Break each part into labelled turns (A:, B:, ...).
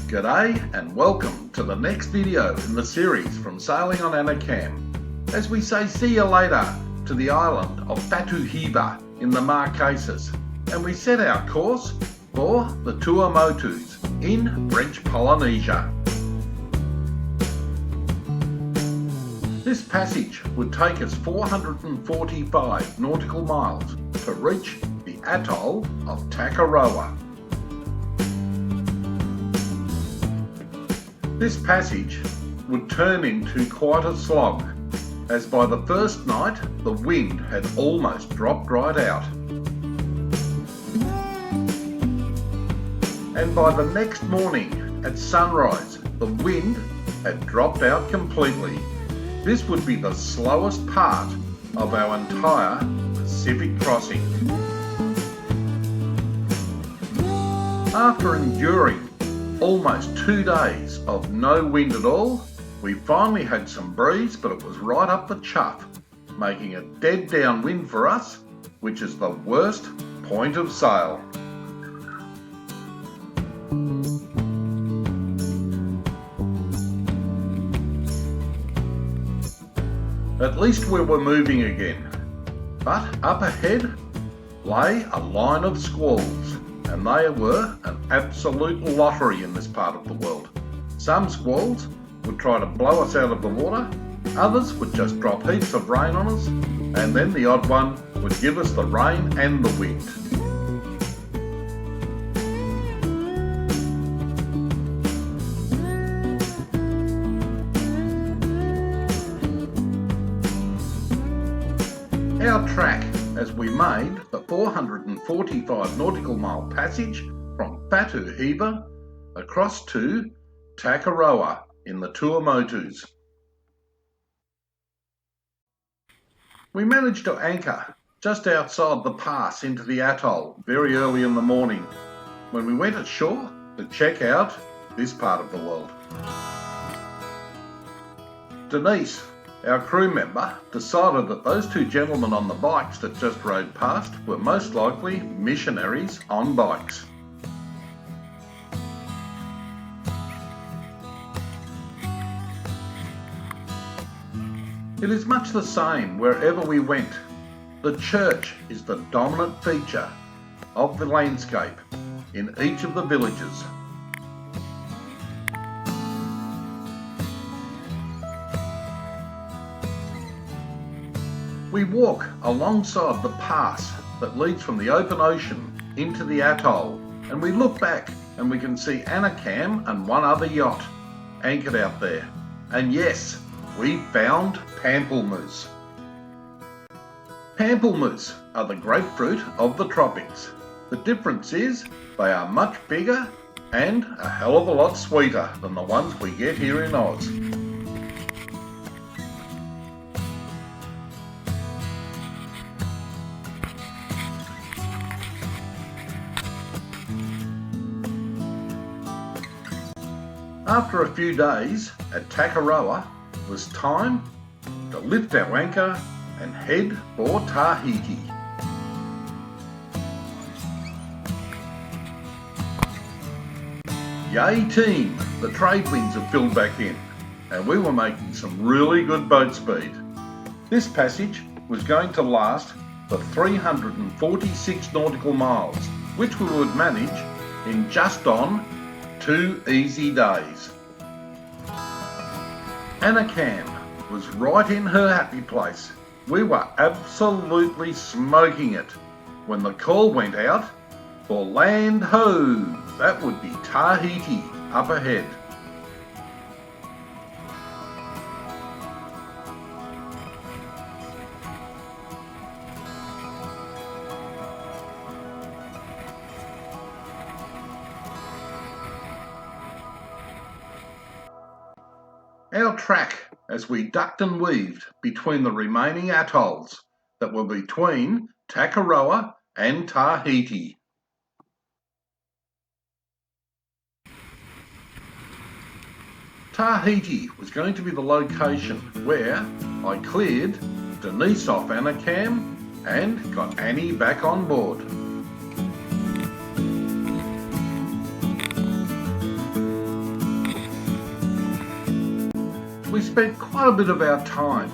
A: G'day and welcome to the next video in the series from Sailing on Anakam, as we say see you later to the island of Tahiti in the Marquesas, and we set our course for the Tuomotos in French Polynesia. This passage would take us 445 nautical miles to reach the atoll of Takaroa. This passage would turn into quite a slog, as by the first night the wind had almost dropped right out. And by the next morning at sunrise, the wind had dropped out completely. This would be the slowest part of our entire Pacific crossing. After enduring almost 2 days of no wind at all, we finally had some breeze, but it was right up the chuff, making a dead downwind for us, which is the worst point of sail. At least we were moving again, but up ahead lay a line of squalls, and they were an absolute lottery in this part of the world. Some squalls would try to blow us out of the water, others would just drop heaps of rain on us, and then the odd one would give us the rain and the wind. Our track as we made the 445 nautical mile passage from Tahiti across to Takaroa in the Tuomotos. We managed to anchor just outside the pass into the atoll very early in the morning when we went ashore to check out this part of the world. Denise, our crew member, decided that those two gentlemen on the bikes that just rode past were most likely missionaries on bikes. It is much the same wherever we went. The church is the dominant feature of the landscape in each of the villages. We walk alongside the pass that leads from the open ocean into the atoll, and we look back and we can see Anakam and one other yacht anchored out there. And yes, we found pamplemousse. Pamplemousse are the grapefruit of the tropics. The difference is they are much bigger and a hell of a lot sweeter than the ones we get here in Oz. After a few days at Takaroa, it was time to lift our anchor and head for Tahiti. Yay team, the trade winds have filled back in and we were making some really good boat speed. This passage was going to last for 346 nautical miles, which we would manage in just on 2 easy days. Anakam was right in her happy place. We were absolutely smoking it when the call went out for land ho. That would be Tahiti up ahead. Our track as we ducked and weaved between the remaining atolls that were between Takaroa and Tahiti. Tahiti was going to be the location where I cleared Denise off Anakam and got Annie back on board. spent quite a bit of our time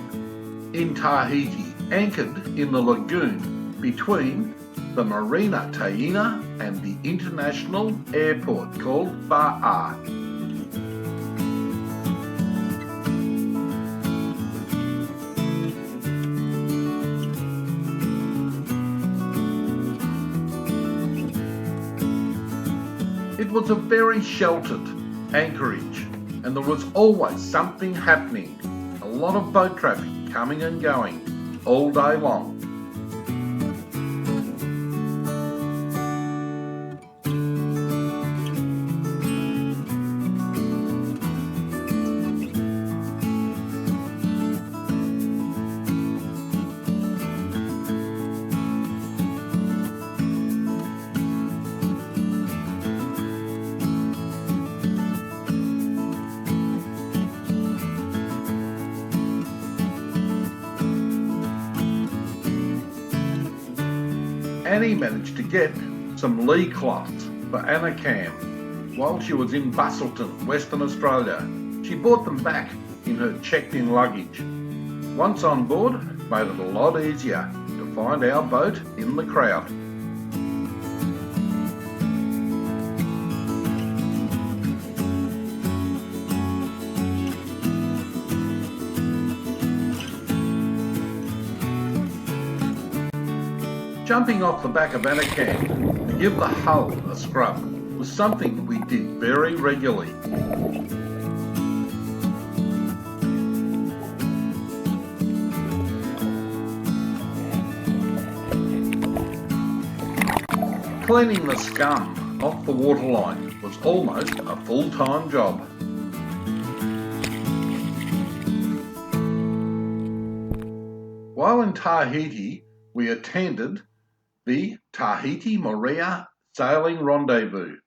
A: in Tahiti, anchored in the lagoon between the Marina Taina and the international airport called Ba'a. It was a very sheltered anchorage, and there was always something happening. A lot of boat traffic coming and going all day long. Annie managed to get some lee cloths for Anacam while she was in Busselton, Western Australia. She brought them back in her checked-in luggage. Once on board, made it a lot easier to find our boat in the crowd. Jumping off the back of Anacam to give the hull a scrub was something we did very regularly. Cleaning the scum off the waterline was almost a full-time job. While in Tahiti, we attended the Tahiti Moorea Sailing Rendezvous,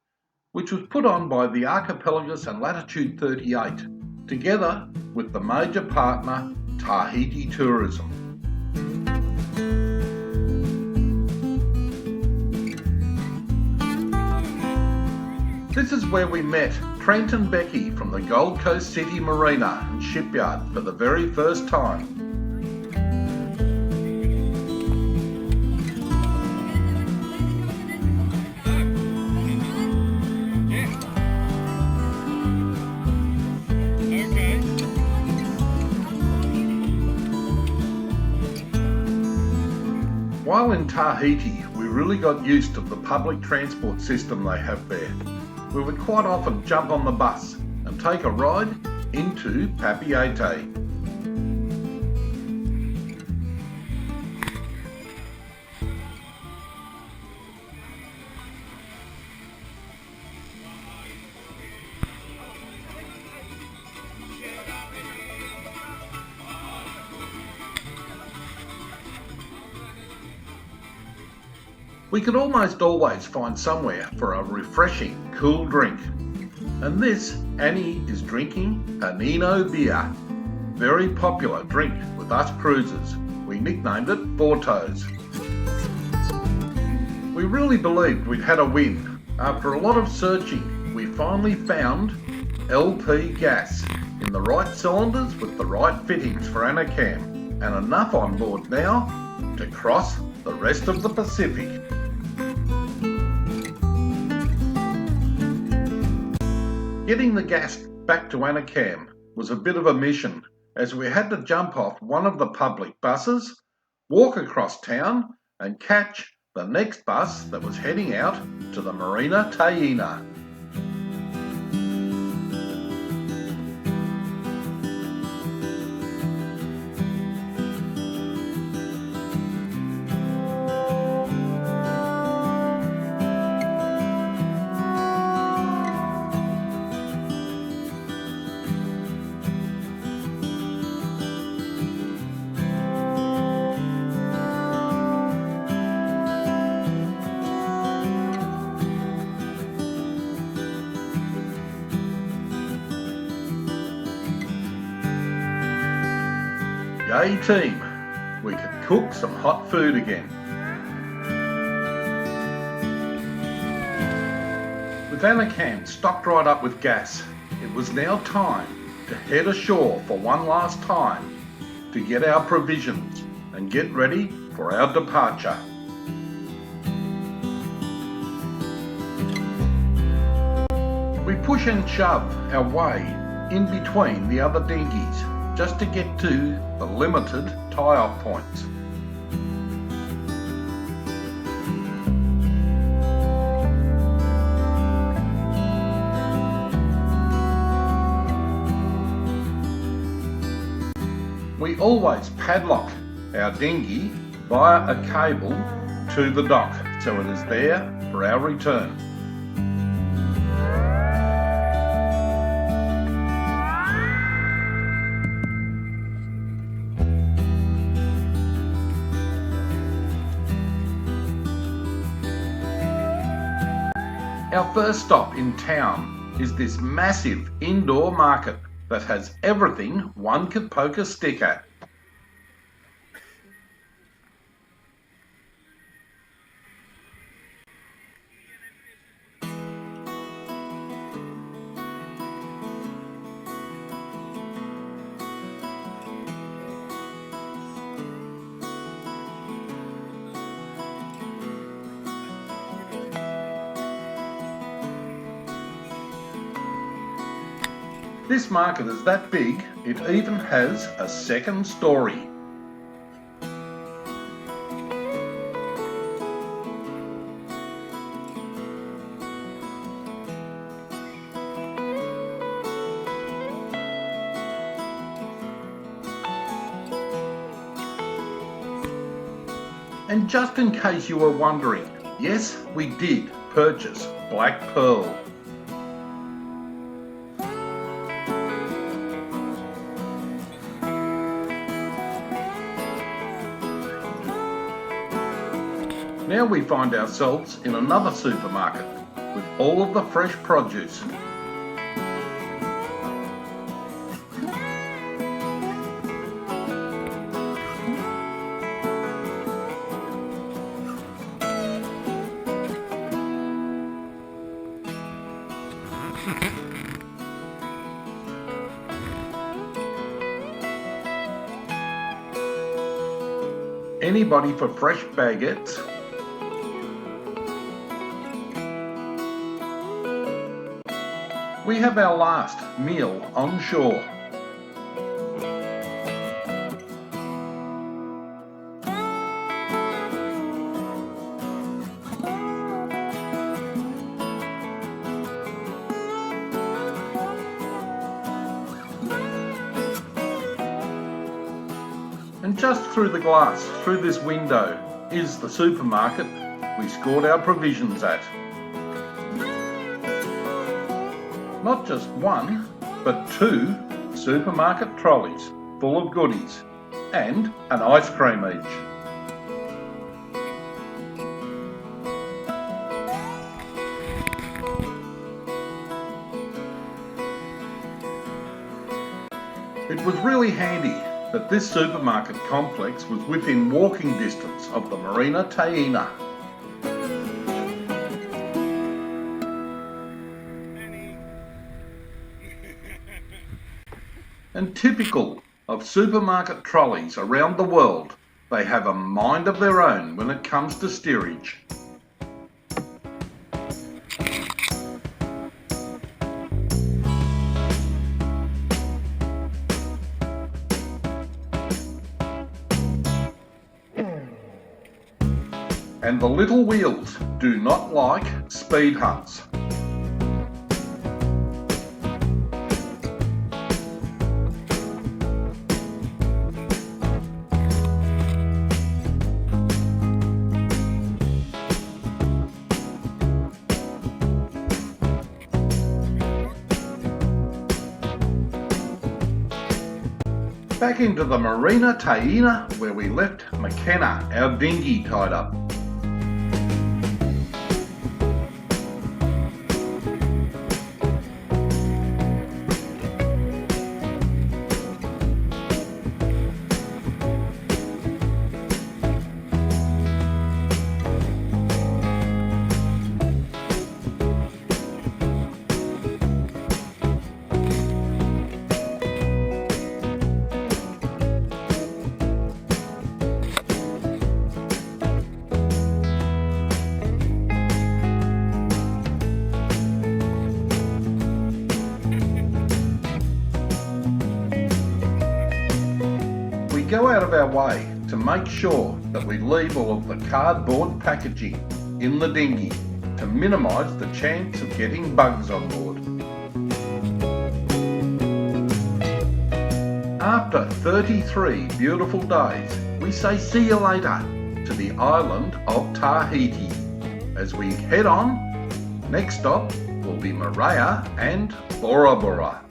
A: which was put on by the Archipelagos and Latitude 38, together with the major partner Tahiti Tourism. This is where we met Trent and Becky from the Gold Coast City Marina and Shipyard for the very first time. While in Tahiti, we really got used to the public transport system they have there. We would quite often jump on the bus and take a ride into Papeete. We could almost always find somewhere for a refreshing, cool drink. And this, Annie is drinking a Nino beer. Very popular drink with us cruisers. We nicknamed it Four Toes. We really believed we'd had a win. After a lot of searching, we finally found LP gas in the right cylinders with the right fittings for Anacam, and enough on board now to cross the rest of the Pacific. Getting the gas back to Anacam was a bit of a mission, as we had to jump off one of the public buses, walk across town and catch the next bus that was heading out to the Marina Taina. Yay team, we could cook some hot food again. With Anacam stocked right up with gas, it was now time to head ashore for one last time to get our provisions and get ready for our departure. We push and shove our way in between the other dinghies just to get to the limited tie-off points. We always padlock our dinghy via a cable to the dock so it is there for our return. Our first stop in town is this massive indoor market that has everything one could poke a stick at. This market is that big, it even has a second story. And just in case you were wondering, yes, we did purchase black pearl. Now we find ourselves in another supermarket with all of the fresh produce. Anybody for fresh baguettes? We have our last meal on shore. And just through the glass, through this window, is the supermarket we stored our provisions at. Not just one, but two supermarket trolleys full of goodies and an ice cream each. It was really handy that this supermarket complex was within walking distance of the Marina Tahiti. And typical of supermarket trolleys around the world, they have a mind of their own when it comes to steerage. And the little wheels do not like speed humps. Back into the Marina Tahiti where we left McKenna, our dinghy, tied up. go out of our way to make sure that we leave all of the cardboard packaging in the dinghy to minimise the chance of getting bugs on board. After 33 beautiful days, we say see you later to the island of Tahiti. As we head on, next stop will be Moorea and Bora Bora.